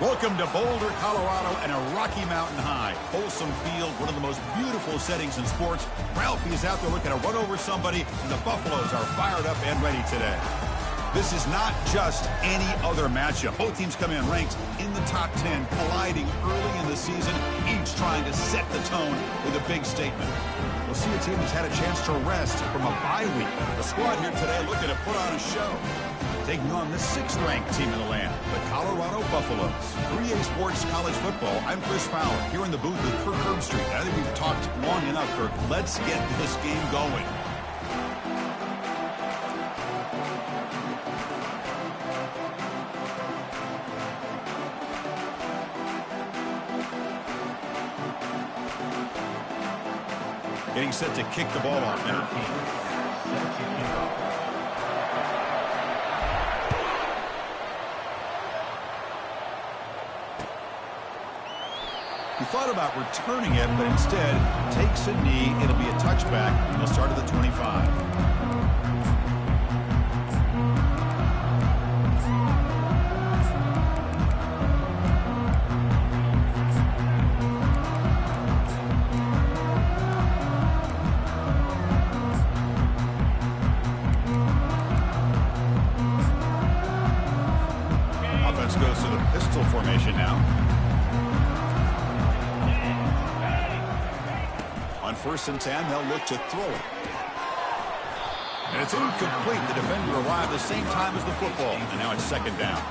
Welcome to Boulder, Colorado, and a Rocky Mountain high. Folsom Field, one of the most beautiful settings in sports. Ralphie is out there looking to run over somebody, and the Buffaloes are fired up and ready today. This is not just any other matchup. Both teams come in ranked in the top 10, colliding early in the season, each trying to set the tone with a big statement. We'll see a team that's had a chance to rest from a bye week. The squad here today looking to put on a show, taking on the 6th-ranked team in the land, the Colorado Buffaloes. 3A Sports College Football, I'm Chris Fowler, here in the booth with Kirk Herbstreit. I think we've talked long enough, Kirk. Let's get this game going. Getting set to kick the ball off now. He thought about returning it, but instead takes a knee. It'll be a touchback. He'll start at the 25. Offense goes to the pistol formation now. On 1st and 10, they'll look to throw it. And it's incomplete. The defender arrived the same time as the football. And now it's 2nd down.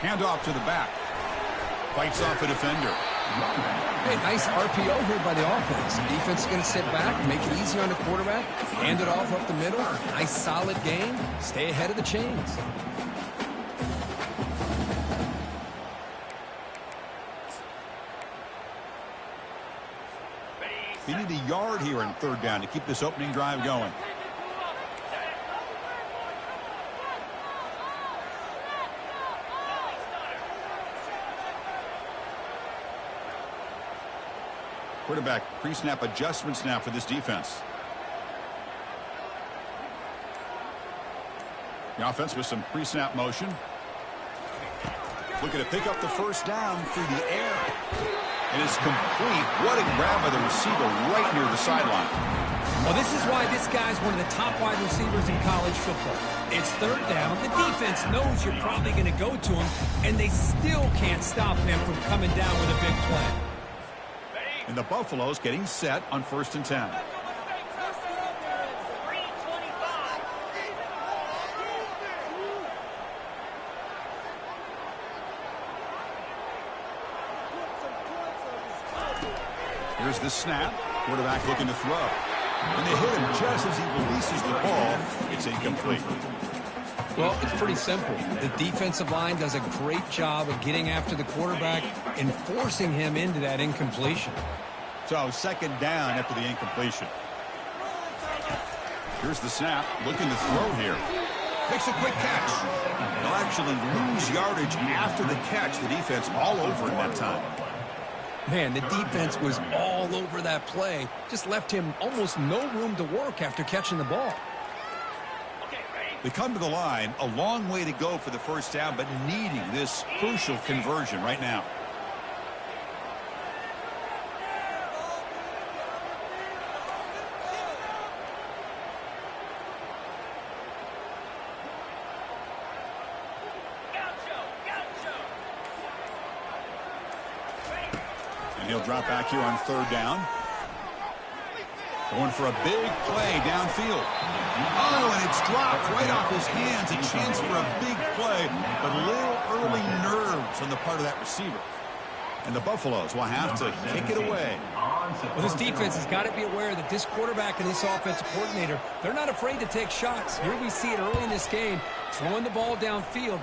Handoff to the back. Fights off a defender. Hey, nice RPO here by the offense. The defense is going to sit back, make it easy on the quarterback, hand it off up the middle. Nice solid game. Stay ahead of the chains. You need a yard here in 3rd down to keep this opening drive going. Quarterback pre-snap adjustments now for this defense. The offense with some pre-snap motion. Looking to pick up the 1st down through the air. It is complete. What a grab by the receiver right near the sideline. Well, this is why this guy's one of the top wide receivers in college football. It's 3rd down. The defense knows you're probably going to go to him, and they still can't stop him from coming down with a big play. And the Buffaloes getting set on 1st and 10. Here's the snap. Quarterback looking to throw. And they hit him just as he releases the ball. It's incomplete. Well, it's pretty simple. The defensive line does a great job of getting after the quarterback and forcing him into that incompletion. So 2nd down after the incompletion. Here's the snap. Looking to throw here. Makes a quick catch. They'll actually lose yardage after the catch. The defense all over him that time. Man, the defense was all over that play. Just left him almost no room to work after catching the ball. They come to the line, a long way to go for the 1st down, but needing this crucial conversion right now. And he'll drop back here on 3rd down. Going for a big play downfield. Oh, and it's dropped right off his hands. A chance for a big play, but a little early nerves on the part of that receiver. And the Buffaloes will have to kick it away. Well, this defense has got to be aware that this quarterback and this offensive coordinator, they're not afraid to take shots. Here we see it early in this game, throwing the ball downfield.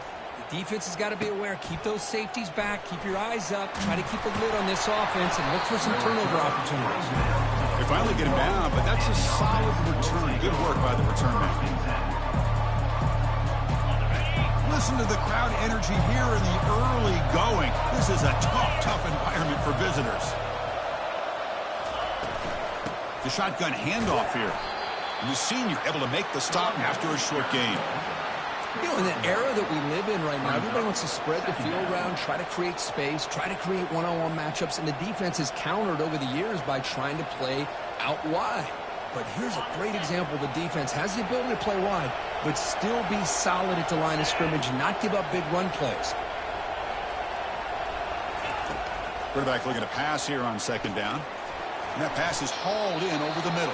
Defense has got to be aware. Keep those safeties back. Keep your eyes up. Try to keep a lid on this offense and look for some turnover opportunities. They finally get him down, but that's a solid return. Good work by the return man. Listen to the crowd energy here in the early going. This is a tough environment for visitors. The shotgun handoff here. And the senior able to make the stop after a short gain. You know, in the era that we live in right now, everybody wants to spread the field around, try to create space, try to create one-on-one matchups, and the defense has countered over the years by trying to play out wide. But here's a great example. The defense has the ability to play wide, but still be solid at the line of scrimmage and not give up big run plays. Quarterback looking to pass here on second down. And that pass is hauled in over the middle.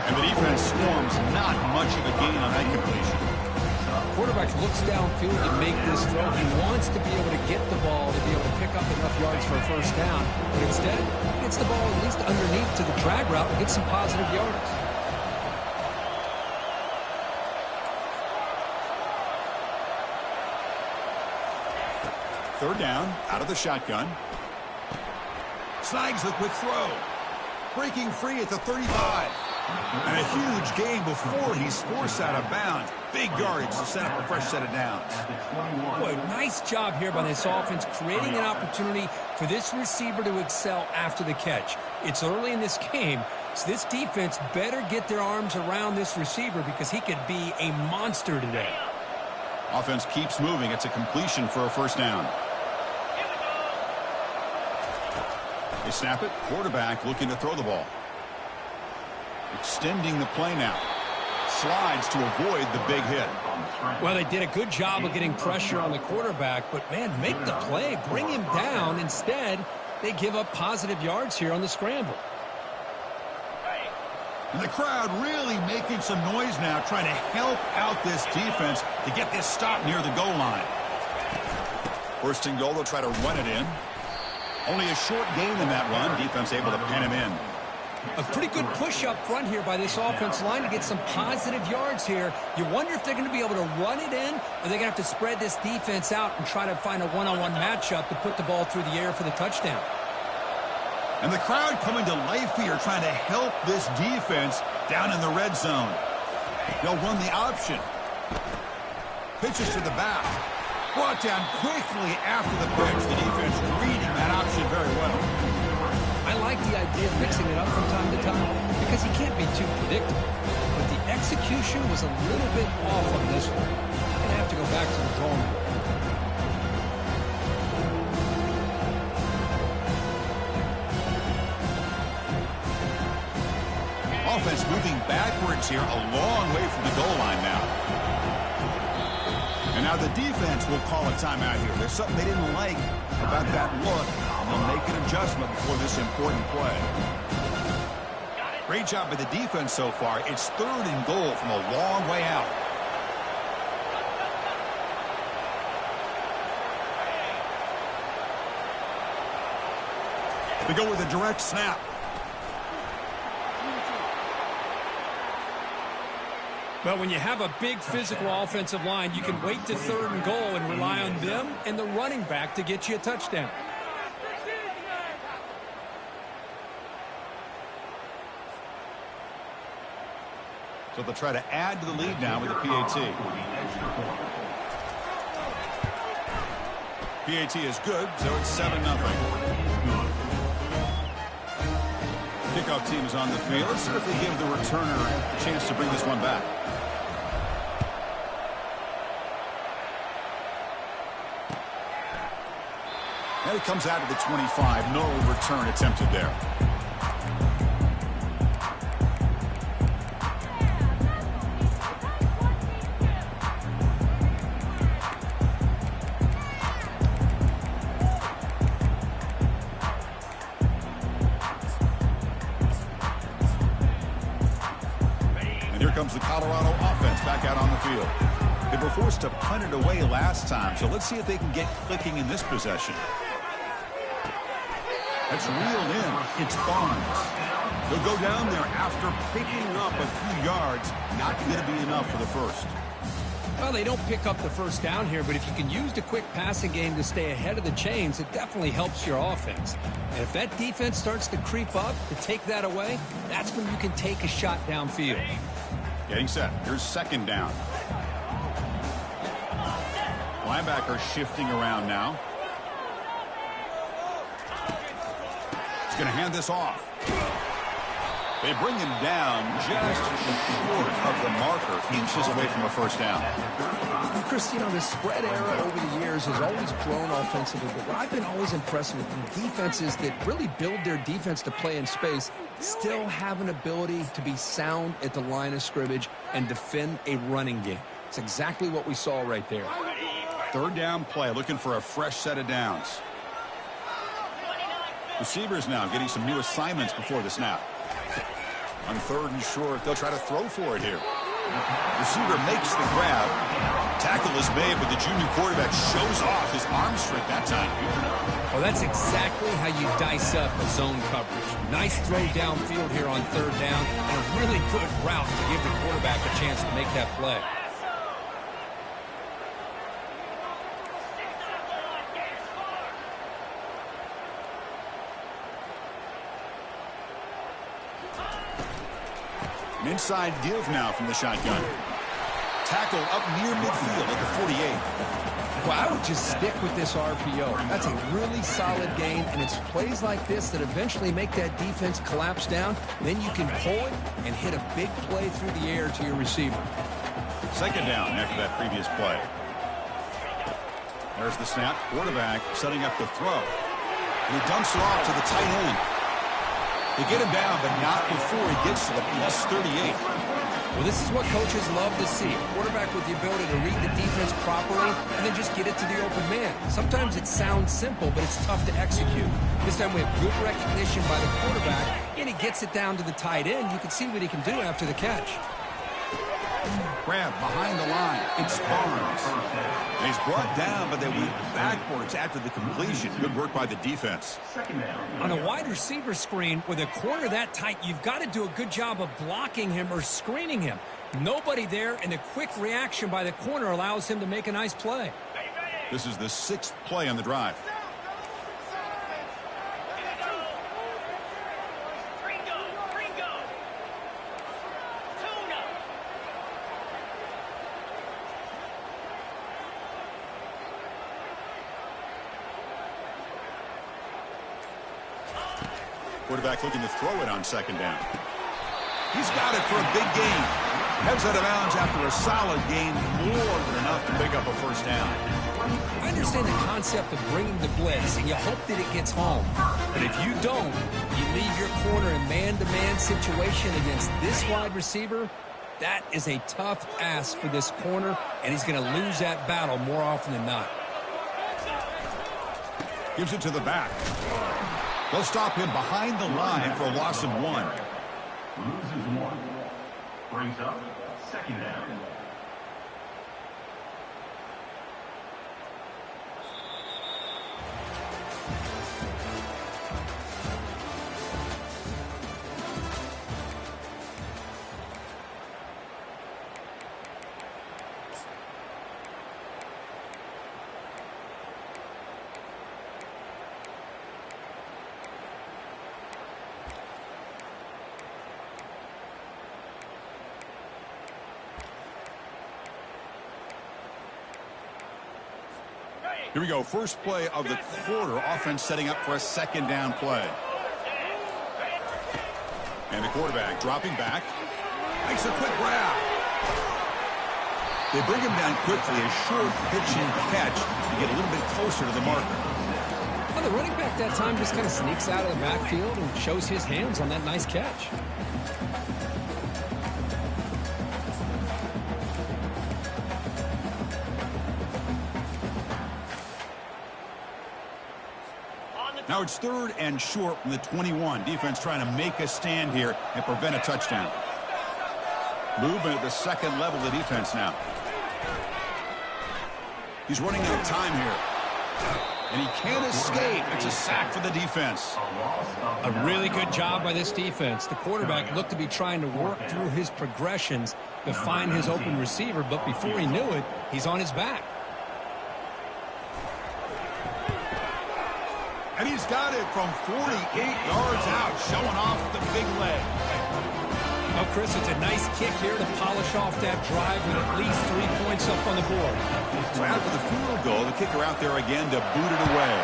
And the defense storms not much of a gain on that completion. Quarterback looks downfield to make this throw. He wants to be able to get the ball to be able to pick up enough yards for a first down. But instead, he gets the ball at least underneath to the drag route and gets some positive yards. Third down, out of the shotgun. Snags the quick throw. Breaking free at the 35. And a huge gain before he's forced out of bounds. Big yardage to set up a fresh set of downs. Boy, nice job here by this offense, creating an opportunity for this receiver to excel after the catch. It's early in this game, so this defense better get their arms around this receiver because he could be a monster today. Offense keeps moving. It's a completion for a first down. They snap it. Quarterback looking to throw the ball. Extending the play now. Slides to avoid the big hit. Well, they did a good job of getting pressure on the quarterback, but, man, make the play. Bring him down. Instead, they give up positive yards here on the scramble. And the crowd really making some noise now, trying to help out this defense to get this stop near the goal line. First and goal, they'll try to run it in. Only a short gain in that run. Defense able to pin him in. A pretty good push up front here by this offensive line to get some positive yards here. You wonder if they're going to be able to run it in, or they're going to have to spread this defense out and try to find a one-on-one matchup to put the ball through the air for the touchdown. And the crowd coming to life here, trying to help this defense down in the red zone. They'll run the option. Pitches to the back. Brought down quickly after the pitch. The defense reading that option very well. I like the idea of mixing it up from time to time because he can't be too predictable. But the execution was a little bit off on this one. Going to have to go back to the drawing board. Offense moving backwards here, a long way from the goal line now. And now the defense will call a timeout here. There's something they didn't like about that look. They'll make an adjustment before this important play. Great job by the defense so far. It's third and goal from a long way out. They go with a direct snap. Well, when you have a big physical offensive line, you can wait to third and goal and rely on them and the running back to get you a touchdown. So they'll try to add to the lead now with a PAT. PAT is good, so it's 7-0. Kickoff team is on the field. Let's see if they give the returner a chance to bring this one back. And it comes out of the 25. No return attempted there. Comes the Colorado offense back out on the field. They were forced to punt it away last time, so let's see if they can get clicking in this possession. That's reeled in. It's Barnes. They'll go down there after picking up a few yards. Not going to be enough for the first. Well, they don't pick up the first down here, but if you can use the quick passing game to stay ahead of the chains, it definitely helps your offense. And if that defense starts to creep up to take that away, that's when you can take a shot downfield. Getting set. Here's second down. Linebacker shifting around now. He's going to hand this off. They bring him down just short of the marker, inches away from a first down. Chris, you know, the spread era over the years has always grown offensively, but what I've been always impressed with defenses that really build their defense to play in space still have an ability to be sound at the line of scrimmage and defend a running game. It's exactly what we saw right there. Third down play, looking for a fresh set of downs. Receivers now getting some new assignments before the snap. On third and short, they'll try to throw for it here. Receiver makes the grab. Tackle is made, but the junior quarterback shows off his arm strength that time. Well, that's exactly how you dice up a zone coverage. Nice throw downfield here on third down, and a really good route to give the quarterback a chance to make that play. An inside give now from the shotgun. Tackle up near midfield at the 48. Well, I would just stick with this RPO. That's a really solid gain, and it's plays like this that eventually make that defense collapse down. Then you can pull it and hit a big play through the air to your receiver. Second down after that previous play. There's the snap. Quarterback setting up the throw. And he dumps it off to the tight end. They get him down, but not before he gets to the plus 38. Well, this is what coaches love to see. A quarterback with the ability to read the defense properly and then just get it to the open man. Sometimes it sounds simple, but it's tough to execute. This time we have good recognition by the quarterback, and he gets it down to the tight end. You can see what he can do after the catch. Grab behind the line. It's Barnes. And he's brought down, but they went backwards after the completion. Good work by the defense. On a wide receiver screen with a corner that tight, you've got to do a good job of blocking him or screening him. Nobody there, and the quick reaction by the corner allows him to make a nice play. This is the 6th play on the drive. Quarterback looking to throw it on second down. He's got it for a big gain. Heads out of bounds after a solid gain, more than enough to pick up a first down. I understand the concept of bringing the blitz, and you hope that it gets home. But if you don't, you leave your corner in man-to-man situation against this wide receiver. That is a tough ask for this corner, and he's going to lose that battle more often than not. Gives it to the back. They'll stop him behind the line for a loss of 1. Loses 1. Brings up second down. Here we go. First play of the quarter. Offense setting up for a second down play. And the quarterback dropping back. Makes a quick grab. They bring him down quickly. A short pitch and catch to get a little bit closer to the marker. Well, the running back that time just kind of sneaks out of the backfield and shows his hands on that nice catch. Now it's third and short from the 21. Defense trying to make a stand here and prevent a touchdown. Movement at the second level of the defense now. He's running out of time here. And he can't escape. It's a sack for the defense. A really good job by this defense. The quarterback looked to be trying to work through his progressions to find his open receiver, but before he knew it, he's on his back. And he's got it from 48 yards out, showing off the big leg. Oh, Chris, it's a nice kick here to polish off that drive with at least 3 points up on the board. So after the field goal, the kicker out there again to boot it away.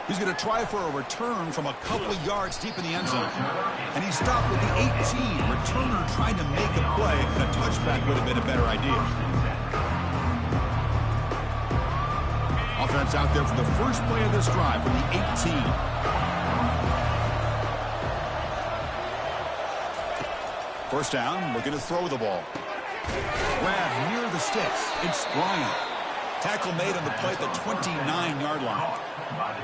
He's going to try for a return from a couple of yards deep in the end zone. And he stopped with the 18. Returner trying to make a play, and a touchback would have been a better idea. Offense out there for the first play of this drive from the 18. First down, looking to throw the ball. Grab near the sticks. It's Bryant. Tackle made on the play at the 29-yard line.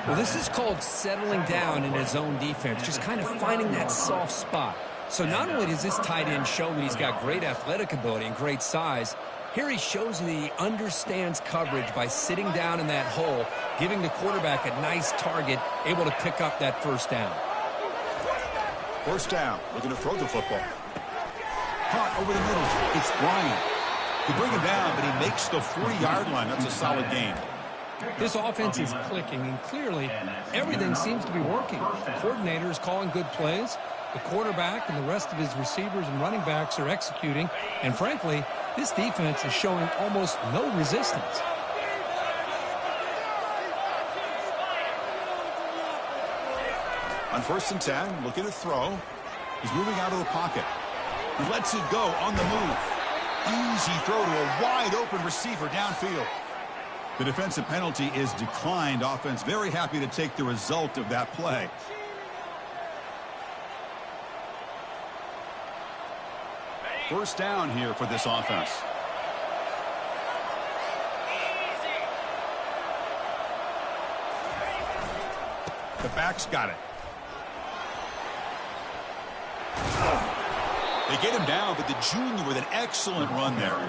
Well, this is called settling down in his own defense, just kind of finding that soft spot. So not only does this tight end show that he's got great athletic ability and great size, here he shows that he understands coverage by sitting down in that hole, giving the quarterback a nice target, able to pick up that first down. First down, looking to throw the football. Caught over the middle. It's Bryant. They bring him down, but he makes the 40-yard line. That's a solid gain. This offense is clicking, and clearly everything seems to be working. The coordinator is calling good plays. The quarterback and the rest of his receivers and running backs are executing. And frankly, this defense is showing almost no resistance. On 1st and 10, looking to throw. He's moving out of the pocket. He lets it go on the move. Easy throw to a wide-open receiver downfield. The defensive penalty is declined. Offense very happy to take the result of that play. First down here for this offense. The back's got it. They get him down, but the junior with an excellent run there.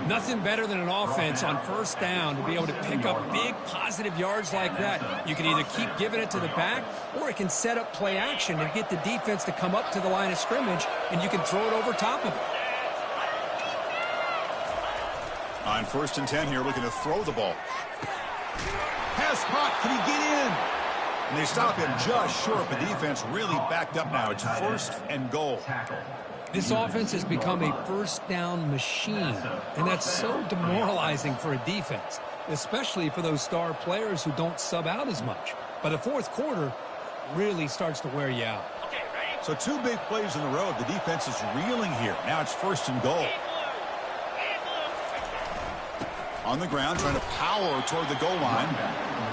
Nothing better than an offense on first down to be able to pick up big positive yards like that. You can either keep giving it to the back, or it can set up play action and get the defense to come up to the line of scrimmage, and you can throw it over top of it. On 1st and 10 here, looking to throw the ball. Pass caught. Can he get in? And they stop him just short. The defense really backed up now. It's 1st and goal. This offense has become a first down machine, and that's so demoralizing for a defense, especially for those star players who don't sub out as much. By the fourth quarter, really starts to wear you out. So 2 big plays in a row. The defense is reeling here. Now it's 1st and goal. On the ground, trying to power toward the goal line.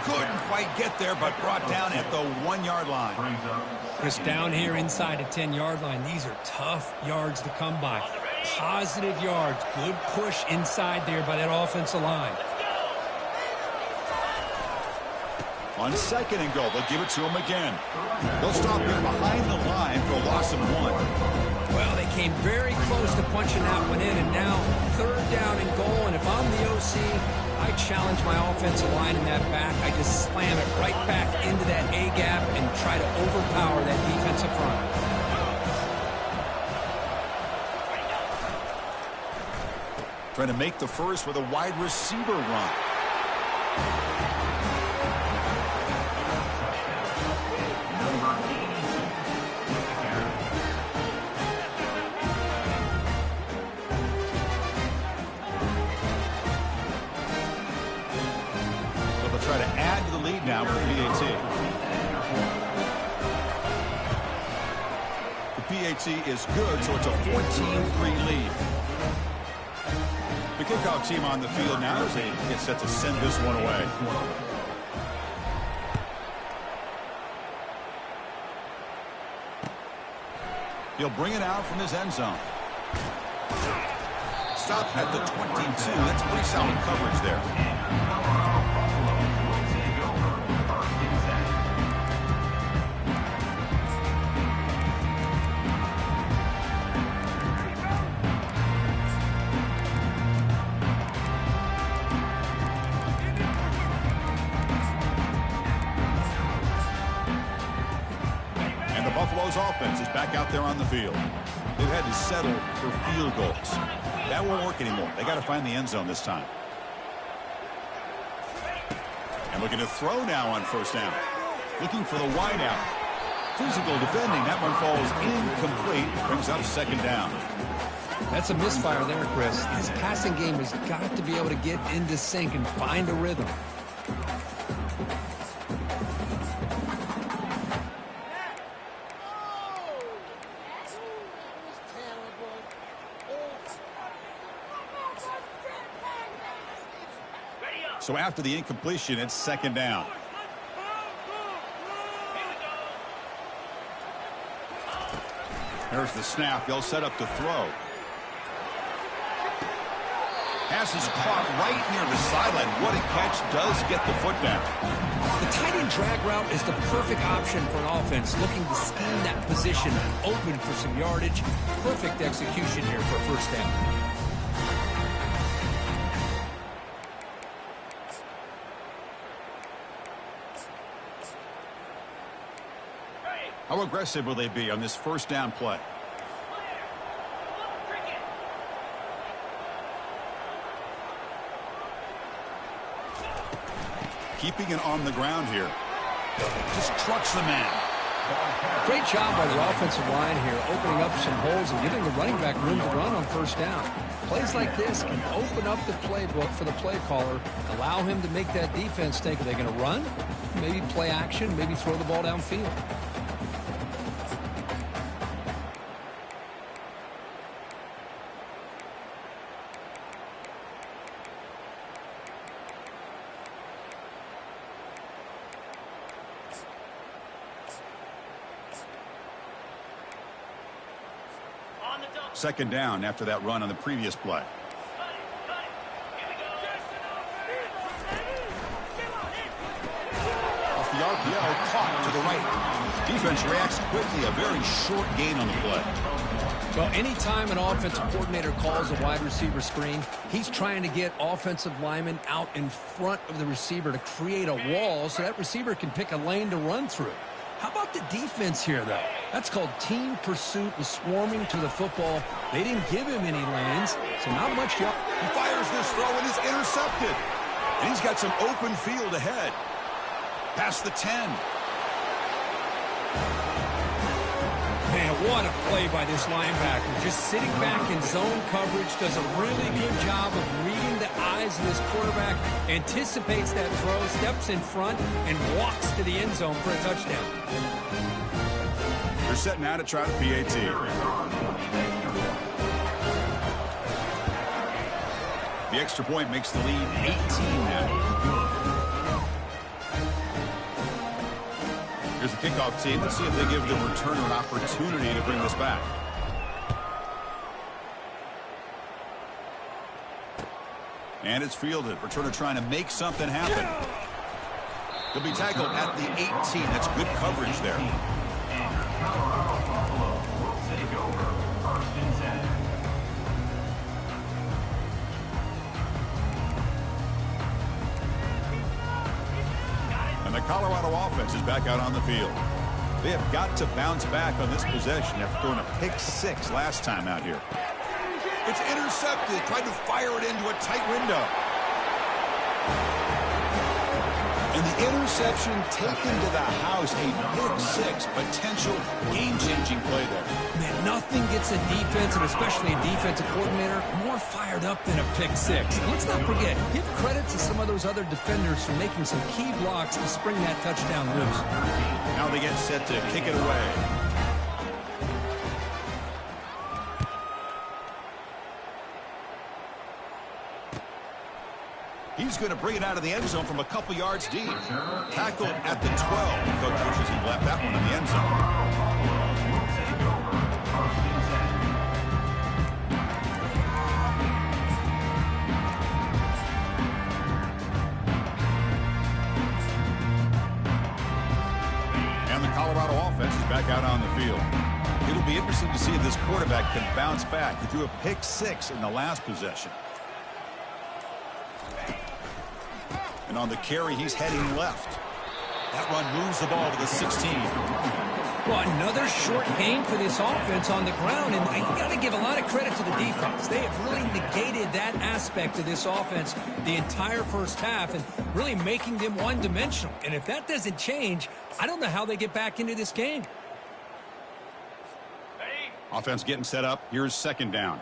Couldn't quite get there, but brought down at the 1-yard line. Chris, down here inside the 10-yard line, these are tough yards to come by. Positive yards, good push inside there by that offensive line. On 2nd and goal, they'll give it to him again. They'll stop him behind the line for a loss of 1. Well, they came very close to punching that one in, and now 3rd down and goal. And if I'm the OC, I challenge my offensive line in that back. I just slam it right back into that A-gap and try to overpower that defensive front. Trying to make the first with a wide receiver run. Try to add to the lead now for PAT. The PAT is good, so it's a 14-3 lead. The kickoff team on the field now as they get set to send this one away. He'll bring it out from his end zone. Stop at the 22. That's pretty solid coverage there. Colorado's offense is back out there on the field. They've had to settle for field goals. That won't work anymore. They got to find the end zone this time. And looking to throw now on first down. Looking for the wideout. Physical defending. That one falls incomplete. Brings up second down. That's a misfire there, Chris. His passing game has got to be able to get into sync and find a rhythm. So after the incompletion, it's second down. There's the snap. They'll set up to throw. Pass is caught right near the sideline. What a catch. Does get the foot down. The tight end drag route is the perfect option for an offense looking to scheme that position open for some yardage. Perfect execution here for first down. How aggressive will they be on this first down play? Keeping it on the ground here. Just trucks the man. Great job by the offensive line here, opening up some holes and giving the running back room to run on first down. Plays like this can open up the playbook for the play caller, allow him to make that defense think, are they going to run? Maybe play action, maybe throw the ball downfield. Second down after that run on the previous play. Off the RPO, caught to the right. Defense reacts quickly. A very short gain on the play. Well, anytime an offensive coordinator calls a wide receiver screen, he's trying to get offensive linemen out in front of the receiver to create a wall so that receiver can pick a lane to run through. How about the defense here, though? That's called team pursuit and swarming to the football. They didn't give him any lanes, so not much. He fires this throw and is intercepted. And he's got some open field ahead. Past the 10. Man, what a play by this linebacker. Just sitting back in zone coverage, does a really good job of reading the eyes of this quarterback, anticipates that throw, steps in front, and walks to the end zone for a touchdown. They're setting out to try the PAT. The extra point makes the lead 18 now. Here's the kickoff team. Let's see if they give the returner an opportunity to bring this back. And it's fielded. Returner trying to make something happen. He'll be tackled at the 18. That's good coverage there. And the Colorado offense is back out on the field. They have got to bounce back on this possession after throwing a pick-6 last time out here. It's intercepted. Tried to fire it into a tight window. And the interception taken to the house. A pick-6. Potential game-changing play there. Man, nothing gets a defense, and especially a defensive coordinator, more fired up than a pick-6. And let's not forget, give credit to some of those other defenders for making some key blocks to spring that touchdown loose. Now they get set to kick it away. He's going to bring it out of the end zone from a couple yards deep. Tackled at the 12. Coach wishes he'd left that one in the end zone. And the Colorado offense is back out on the field. It'll be interesting to see if this quarterback can bounce back. He threw a pick-6 in the last possession. And on the carry, he's heading left. That run moves the ball to the 16. Well, another short game for this offense on the ground, and you got to give a lot of credit to the defense. They have really negated that aspect of this offense the entire first half and really making them one-dimensional. And if that doesn't change, I don't know how they get back into this game. Offense getting set up. Here's second down.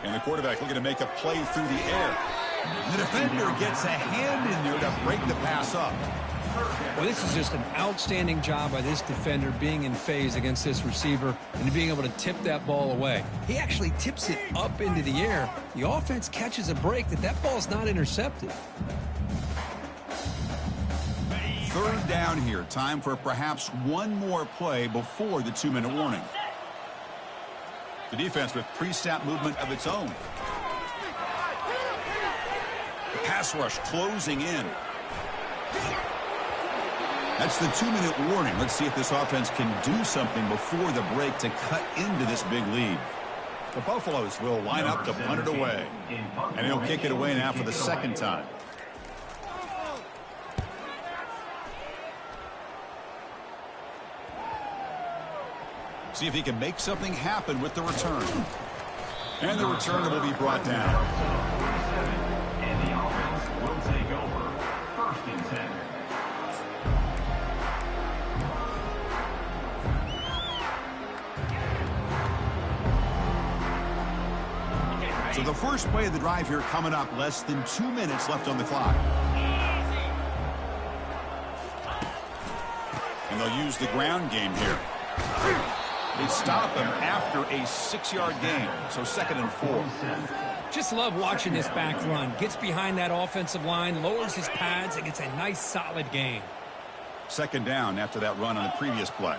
And the quarterback looking to make a play through the air. The defender gets a hand in there to break the pass up. Well, this is just an outstanding job by this defender being in phase against this receiver and being able to tip that ball away. He actually tips it up into the air. The offense catches a break that ball's not intercepted. Third down here. Time for perhaps one more play before the 2-minute warning. The defense with pre-snap movement of its own. The pass rush closing in. That's the 2-minute warning. Let's see if this offense can do something before the break to cut into this big lead. The Buffaloes will line up to punt it away. And he'll kick it away now for the second time. See if he can make something happen with the return. And the return will be brought down. And the offense will take over. 1st and 10. So the first play of the drive here coming up. Less than 2 minutes left on the clock. And they'll use the ground game here. They stop him after a 6-yard gain. So 2nd and 4. Just love watching this back run. Gets behind that offensive line, lowers his pads, and gets a nice solid gain. 2nd down after that run on the previous play.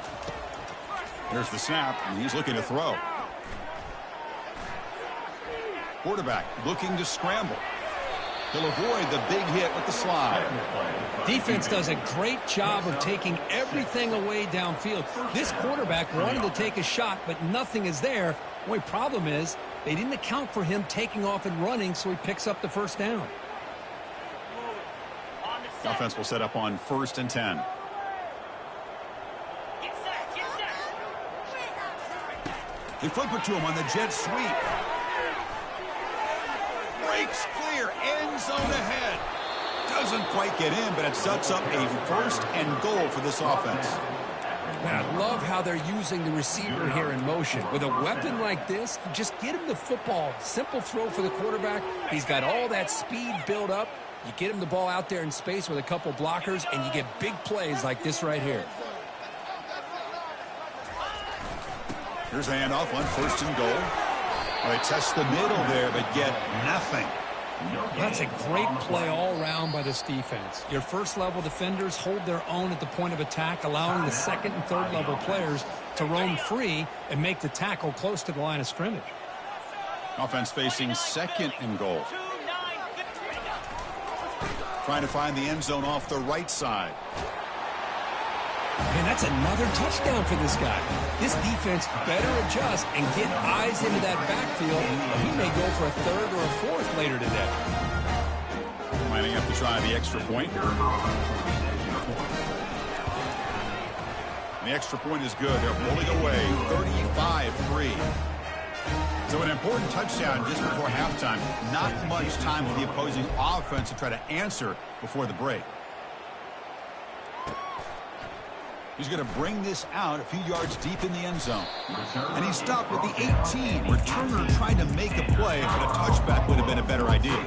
There's the snap, and he's looking to throw. Quarterback looking to scramble. He'll avoid the big hit with the slide. Defense does a great job of taking everything away downfield. This quarterback wanted to take a shot, but nothing is there. The only problem is they didn't account for him taking off and running, so he picks up the first down. The offense will set up on 1st and 10. They flip it to him on the jet sweep. Breaks clear, end zone ahead. Doesn't quite get in, but it sets up a 1st and goal for this offense. Man, I love how they're using the receiver here in motion. With a weapon like this, just get him the football. Simple throw for the quarterback. He's got all that speed built up. You get him the ball out there in space with a couple blockers, and you get big plays like this right here. Here's a handoff on 1st and goal. Well, they test the middle there, but get nothing. That's a great play all around by this defense. Your first-level defenders hold their own at the point of attack, allowing the 2nd and 3rd level players to roam free and make the tackle close to the line of scrimmage. Offense facing 2nd and goal. Trying to find the end zone off the right side. And that's another touchdown for this guy. This defense better adjust and get eyes into that backfield. He may go for a 3rd or a 4th later today. Lining up to try the extra point. And the extra point is good. They're pulling away 35-3. So an important touchdown just before halftime. Not much time for the opposing offense to try to answer before the break. He's going to bring this out a few yards deep in the end zone. And he stopped at the 18. Returner trying to make a play, but a touchback would have been a better idea.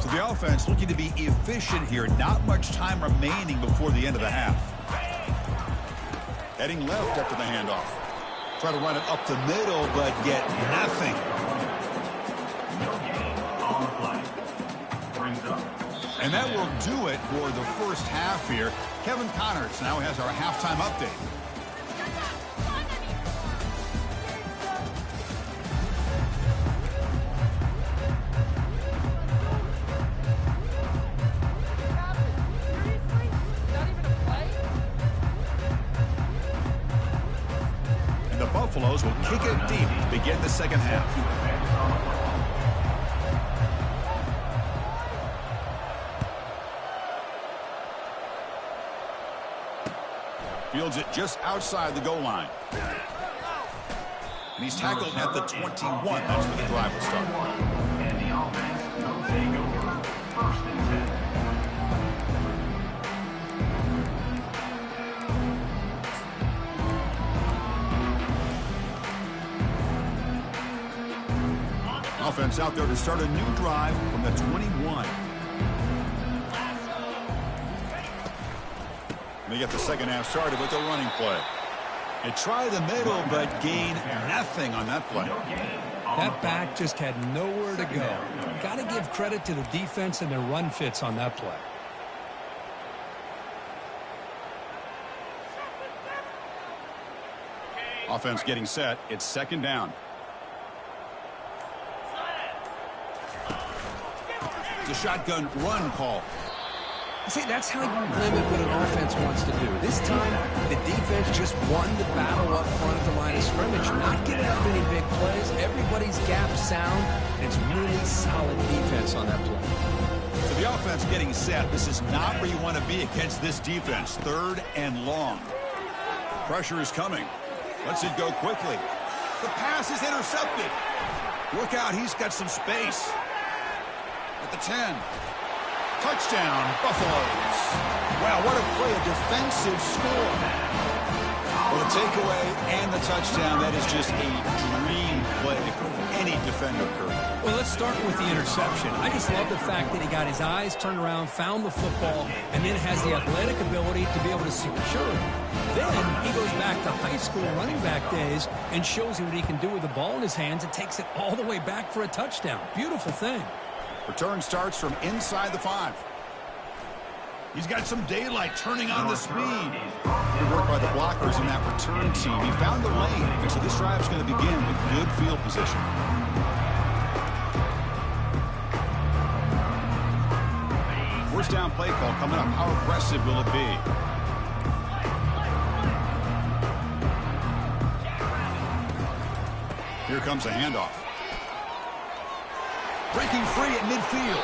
So the offense looking to be efficient here. Not much time remaining before the end of the half. Heading left after the handoff. Try to run it up the middle, but get nothing. And that will do it for the first half here. Kevin Connors now has our halftime update. And the Buffaloes will kick it deep to begin the second half. Fields it just outside the goal line. And he's tackled at the 21. That's where the drive will start. And the offense will take over. First and 10. Offense out there to start a new drive from the 21. They get the second half started with a running play. They try the middle, but gain nothing on that play. That back just had nowhere to go. Got to give credit to the defense and their run fits on that play. Offense getting set. It's second down. It's a shotgun run call. See, that's how you limit what an offense wants to do. This time, the defense just won the battle up front at the line of scrimmage, not giving up any big plays. Everybody's gap sound, and it's really solid defense on that play. So the offense getting set. This is not where you want to be against this defense. Third and long. Pressure is coming. Lets it go quickly. The pass is intercepted. Look out, he's got some space. At the 10. Touchdown, Buffaloes. Wow, what a play, a defensive score. Well, the takeaway and the touchdown, that is just a dream play for any defender, Kurt. Well, let's start with the interception. I just love the fact that he got his eyes turned around, found the football, and then has the athletic ability to be able to secure it. Then he goes back to high school running back days and shows you what he can do with the ball in his hands and takes it all the way back for a touchdown. Beautiful thing. Return starts from inside the 5. He's got some daylight turning on the speed. Good work by the blockers in that return team. He found the lane, and so this drive is going to begin with good field position. First down play call coming up. How aggressive will it be? Here comes a handoff. Breaking free at midfield.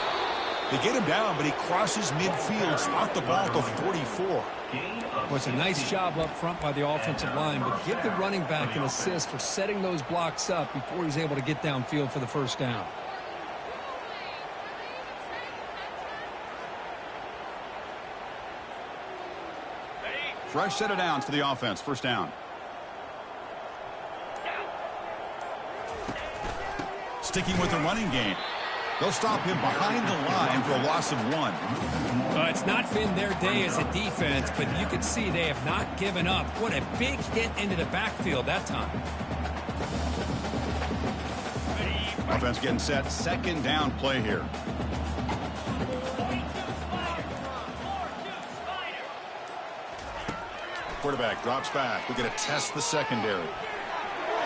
They get him down, but he crosses midfield, spot the ball to 44. Well, it's a nice job up front by the offensive line, but give the running back an assist for setting those blocks up before he's able to get downfield for the first down. Fresh set of downs for the offense. First down. Sticking with the running game. They'll stop him behind the line for a loss of 1. It's not been their day as a defense, but you can see they have not given up. What a big hit into the backfield that time. Offense getting set. Second down play here. Quarterback drops back. We're going to test the secondary.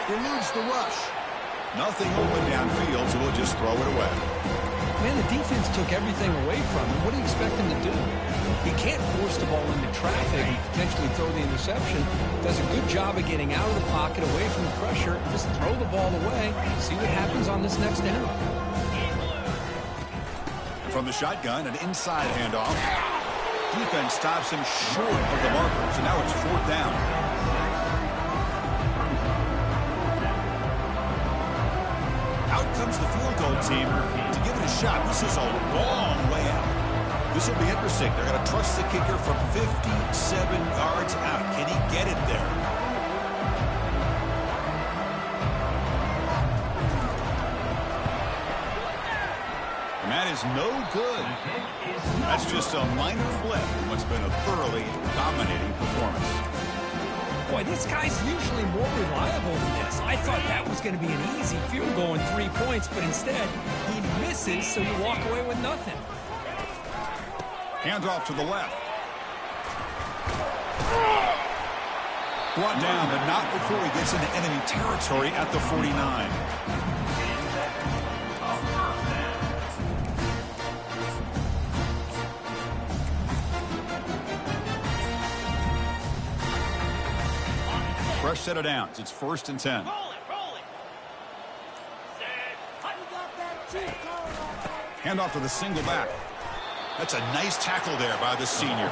Eludes the rush. Nothing open downfield, so we'll just throw it away. Man, the defense took everything away from him. What do you expect him to do? He can't force the ball into traffic and potentially throw the interception. Does a good job of getting out of the pocket, away from the pressure. Just throw the ball away. See what happens on this next down. From the shotgun, an inside handoff. Defense stops him short of the marker, so now it's fourth down. Out comes the field goal team to give it a shot. This is a long way out. This will be interesting. They're going to trust the kicker from 57 yards out. Can he get it there? And that is no good. That's just a minor flip in what's been a thoroughly dominating performance. Boy, this guy's usually more reliable than this. I thought that was going to be an easy field goal in 3 points, but instead, he misses, so you walk away with nothing. Hands off to the left. Brought down, but not before he gets into enemy territory at the 49. Fresh set of downs. It's 1st and 10. Hand off to the single back. That's a nice tackle there by the senior.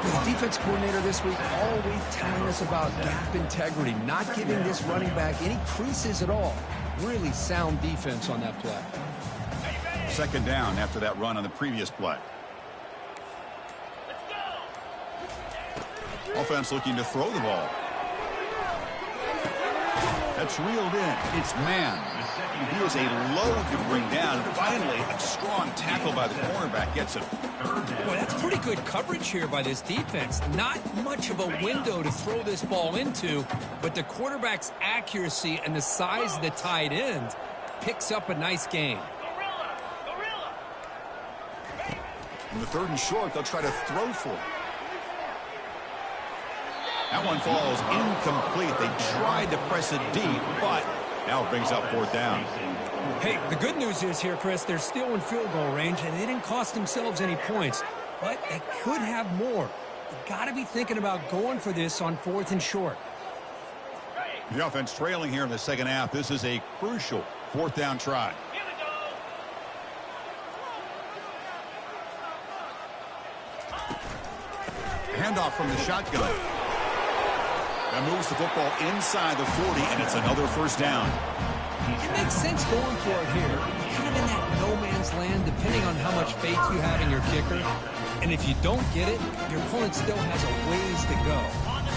The defense coordinator this week all week telling us about gap integrity, not giving this running back any creases at all. Really sound defense on that play. Second down after that run on the previous play. Offense looking to throw the ball. That's reeled in. It's man. He is a load to bring down. Finally, a strong tackle by the cornerback gets him. Boy, that's pretty good coverage here by this defense. Not much of a window to throw this ball into, but the quarterback's accuracy and the size of the tight end picks up a nice gain. In the third and short, they'll try to throw for it. That one falls incomplete. They tried to press it deep, but now it brings up fourth down. Hey, the good news is here, Chris, they're still in field goal range, and they didn't cost themselves any points, but they could have more. You got to be thinking about going for this on fourth and short. The offense trailing here in the second half. This is a crucial fourth down try. Handoff from the shotgun. That moves the football inside the 40, and it's another first down. It makes sense going for it here. Kind of in that no-man's land, depending on how much faith you have in your kicker. And if you don't get it, your opponent still has a ways to go.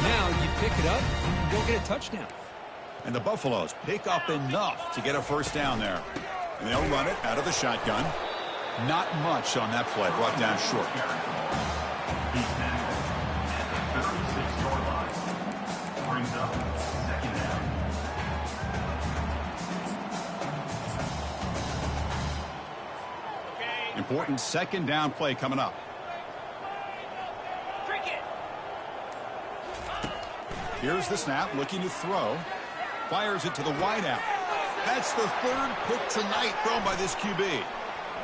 Now you pick it up and go get a touchdown. And the Buffaloes pick up enough to get a first down there. And they'll run it out of the shotgun. Not much on that play, brought down short. Important second down play coming up. Here's the snap, looking to throw. Fires it to the wideout. That's the third pick tonight thrown by this QB.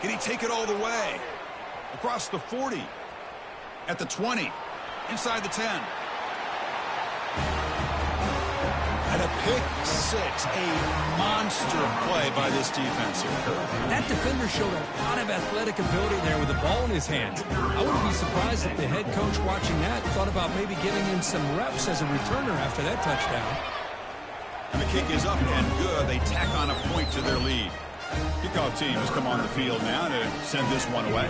Can he take it all the way? Across the 40. At the 20. Inside the 10. And a pick six. A monster play by this defense here. That defender showed a lot of athletic ability there with the ball in his hands. I wouldn't be surprised if the head coach watching that thought about maybe giving him some reps as a returner after that touchdown. And the kick is up and good. They tack on a point to their lead. Kickoff team has come on the field now to send this one away.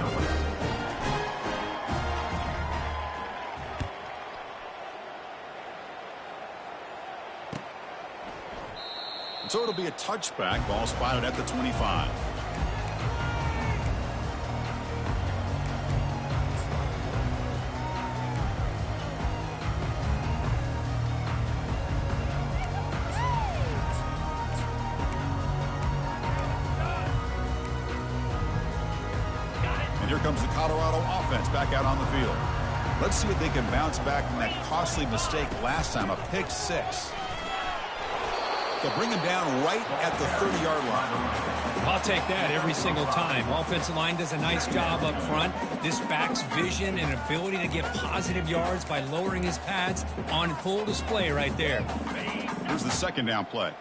So it'll be a touchback. Ball spotted at the 25. And here comes the Colorado offense back out on the field. Let's see if they can bounce back from that costly mistake last time, a pick six. They'll bring him down right at the 30-yard line. I'll take that every single time. Offensive line does a nice job up front. This back's vision and ability to get positive yards by lowering his pads on full display right there. Here's the second down play.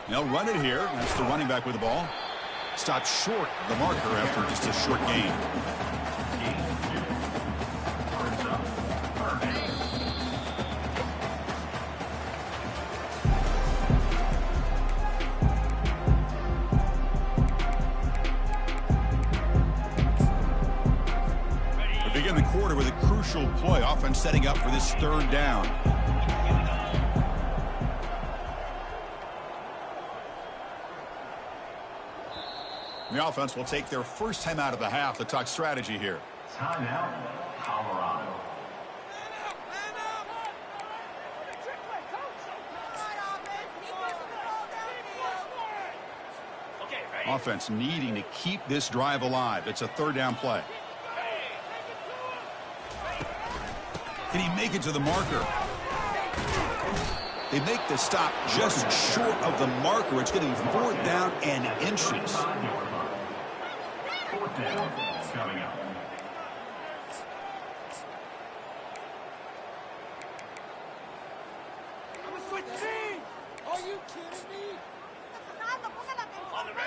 They'll run it here. That's the running back with the ball. Stopped short of the marker after just a short gain. Begin the quarter with a crucial play. Offense setting up for this third down. The offense will take their first time out of the half to talk strategy here. Timeout, Colorado. Offense needing to keep this drive alive. It's a third down play. Can he make it to the marker? They make the stop just short of the marker. It's getting fourth down and inches. Fourth down coming up. Are you kidding me?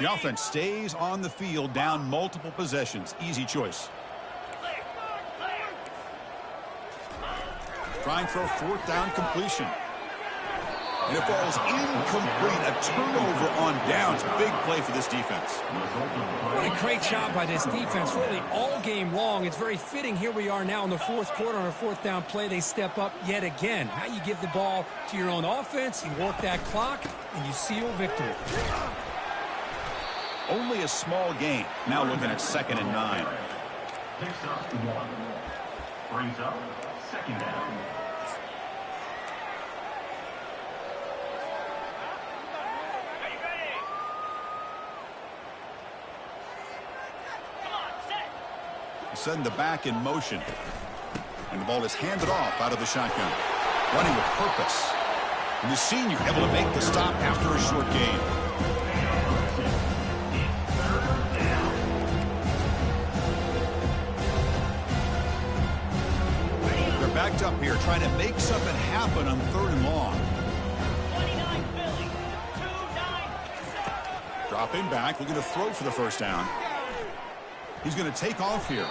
The offense stays on the field, down multiple possessions. Easy choice. Trying for a fourth down completion. And it falls incomplete. A turnover on downs. Big play for this defense. What a great job by this defense, really all game long. It's very fitting. Here we are now in the fourth quarter on a fourth down play. They step up yet again. How you give the ball to your own offense, you work that clock, and you seal victory. Only a small gain. Now looking at 2nd and 9. Picks up 1. Brings up 2nd down. Send the back in motion. And the ball is handed off out of the shotgun. Running with purpose. And the senior able to make the stop after a short gain. They're backed up here trying to make something happen on 3rd and long. 29 Philly. 2-9. Dropping back, looking to throw for the first down. He's going to take off here.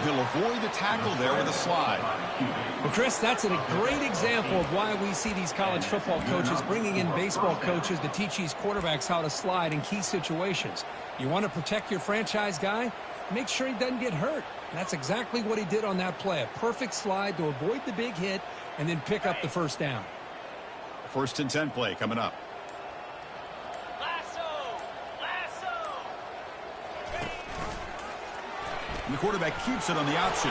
He'll avoid the tackle there with a slide. Well, Chris, that's a great example of why we see these college football coaches bringing in baseball coaches to teach these quarterbacks how to slide in key situations. You want to protect your franchise guy? Make sure he doesn't get hurt. And that's exactly what he did on that play. A perfect slide to avoid the big hit and then pick up the first down. 1st and 10 play coming up. And the quarterback keeps it on the option.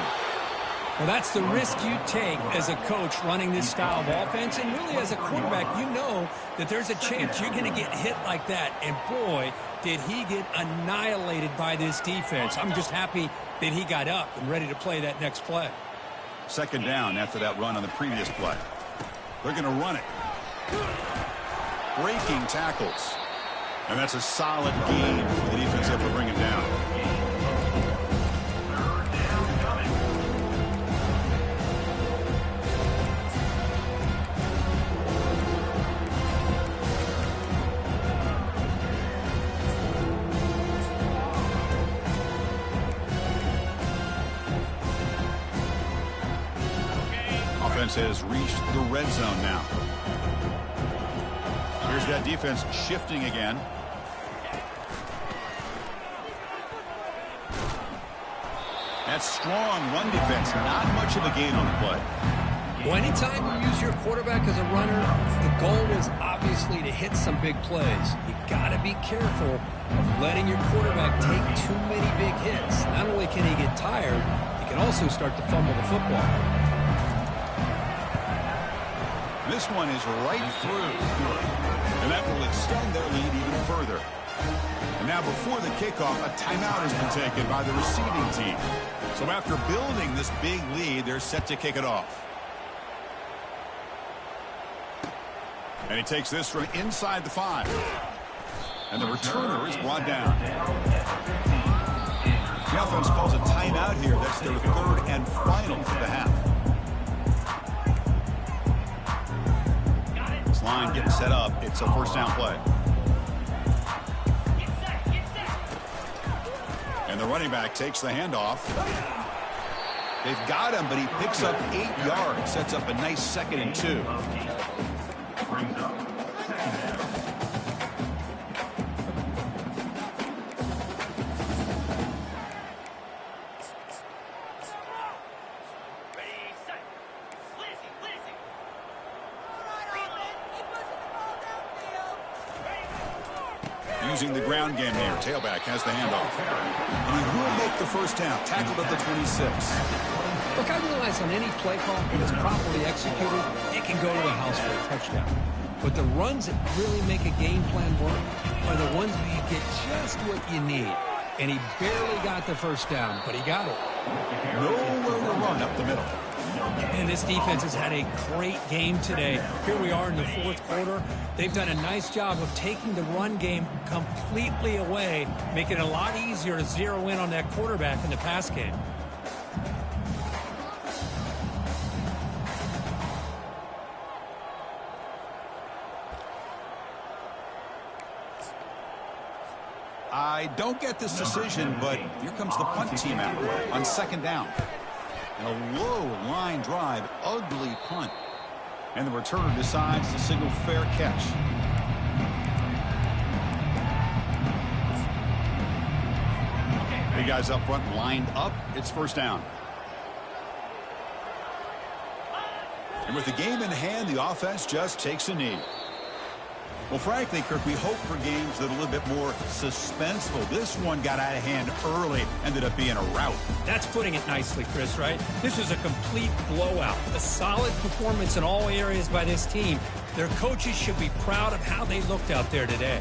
Well, that's the risk you take as a coach running this style of offense. And really as a quarterback, you know that there's a chance you're going to get hit like that. And boy, did he get annihilated by this defense. I'm just happy that he got up and ready to play that next play. 2nd down after that run on the previous play. They're going to run it. Breaking tackles. And that's a solid gain for the defense after bringing down. Has reached the red zone now. Here's that defense shifting again. That strong run defense, not much of a gain on the play. Well, anytime you use your quarterback as a runner, the goal is obviously to hit some big plays. You got to be careful of letting your quarterback take too many big hits. Not only can he get tired, he can also start to fumble the football. This one is right through. And that will extend their lead even further. And now before the kickoff, a timeout has been taken by the receiving team. So after building this big lead, they're set to kick it off. And he takes this from inside the 5. And the returner is brought down. The offense calls a timeout here. That's their 3rd and final of the half. Line getting set up. It's a first down play. And the running back takes the handoff. They've got him, but he picks up 8 yards. Sets up a nice 2nd and 2. Brings up 2nd down. Using the ground game here. Tailback has the handoff. And he will make the first down. Tackled at the 26. Look, I realize on any play call, if it's properly executed, it can go to the house for a touchdown. But the runs that really make a game plan work are the ones where you get just what you need. And he barely got the first down, but he got it. Nowhere to run up the middle. And this defense has had a great game today. Here we are in the 4th quarter. They've done a nice job of taking the run game completely away, making it a lot easier to zero in on that quarterback in the pass game. I don't get this decision, but here comes the punt team out on second down. And a low line drive, ugly punt. And the returner decides to signal fair catch. The guys up front lined up. It's first down. And with the game in hand, the offense just takes a knee. Well, frankly, Kirk, we hope for games that are a little bit more suspenseful. This one got out of hand early, ended up being a rout. That's putting it nicely, Chris, right? This was a complete blowout. A solid performance in all areas by this team. Their coaches should be proud of how they looked out there today.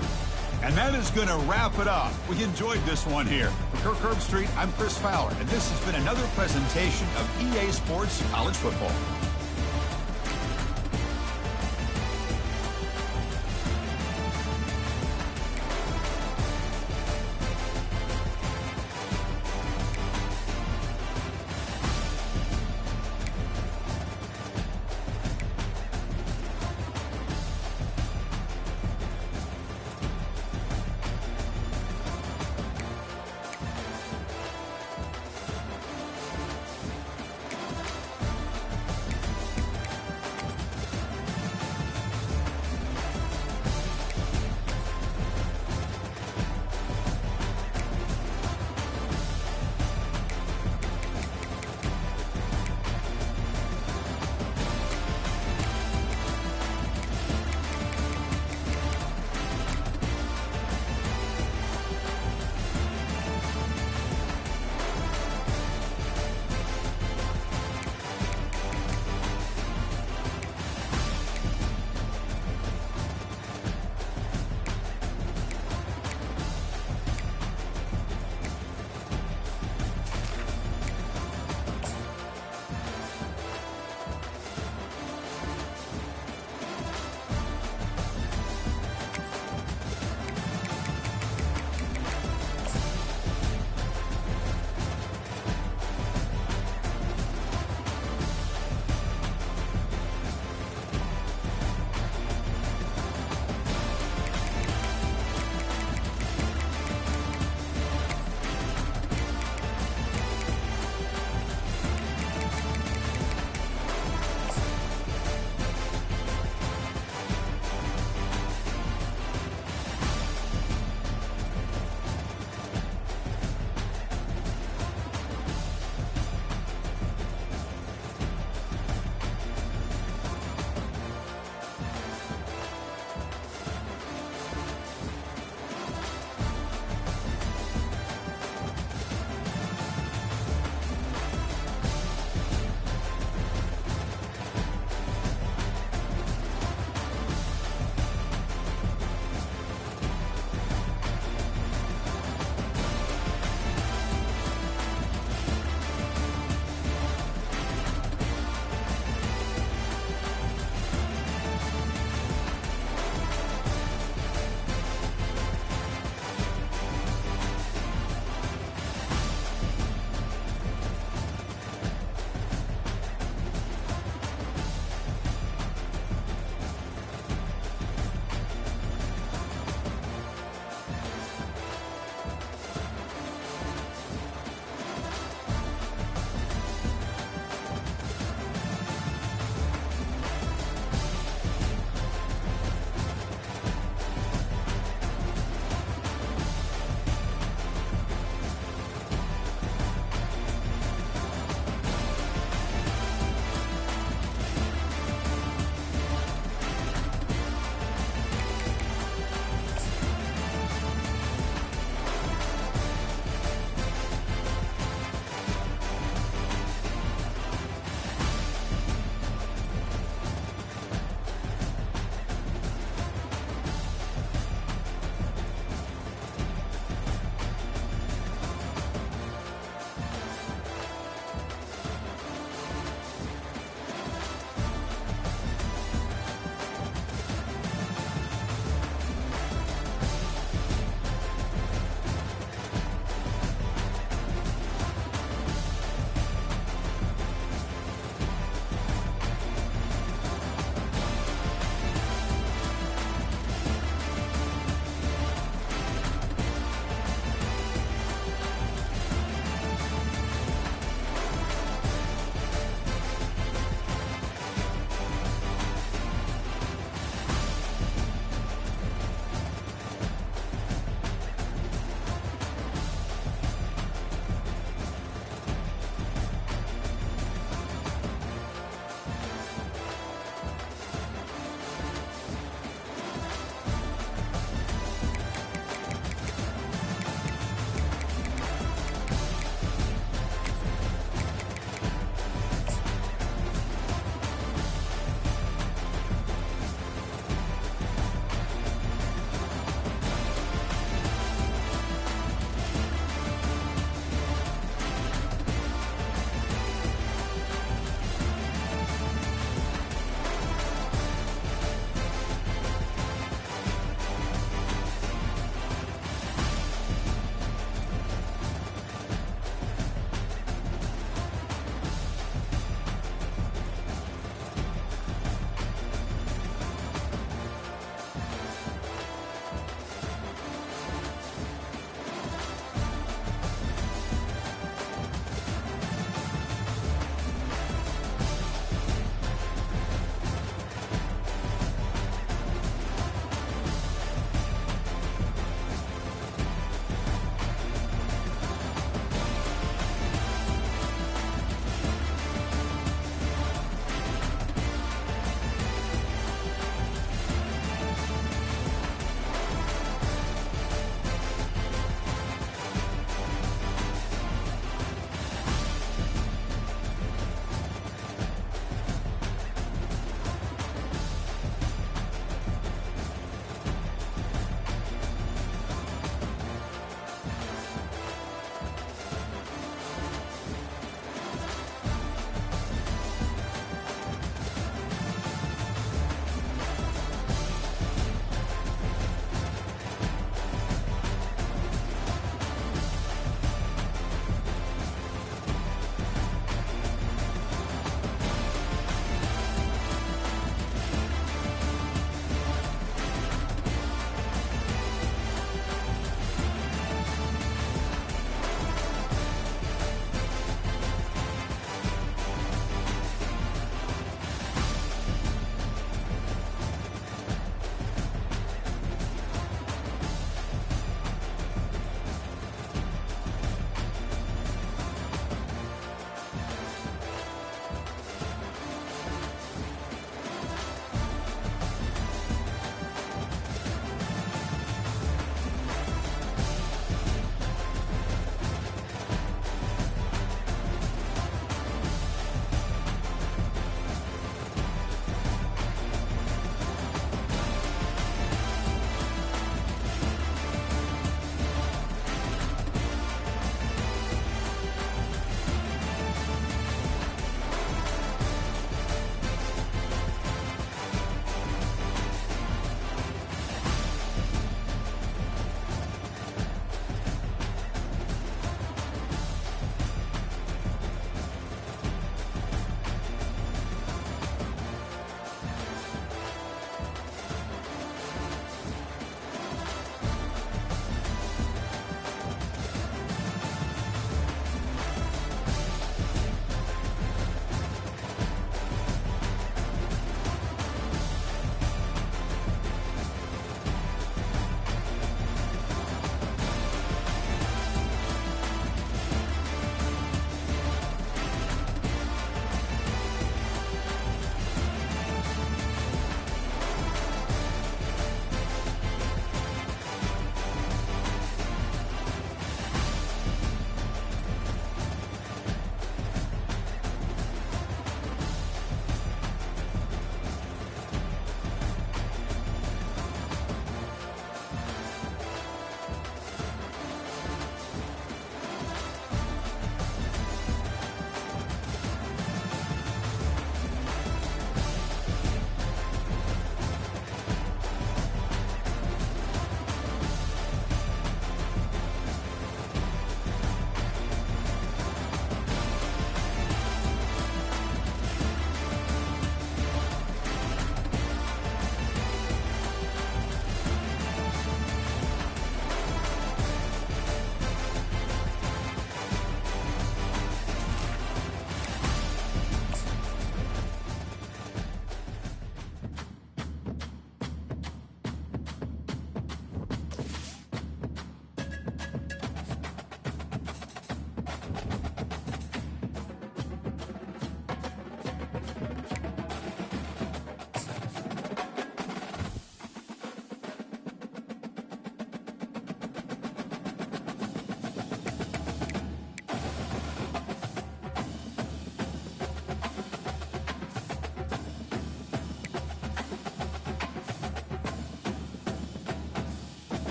And that is going to wrap it up. We enjoyed this one here. For Kirk Herbstreit, I'm Chris Fowler, and this has been another presentation of EA Sports College Football.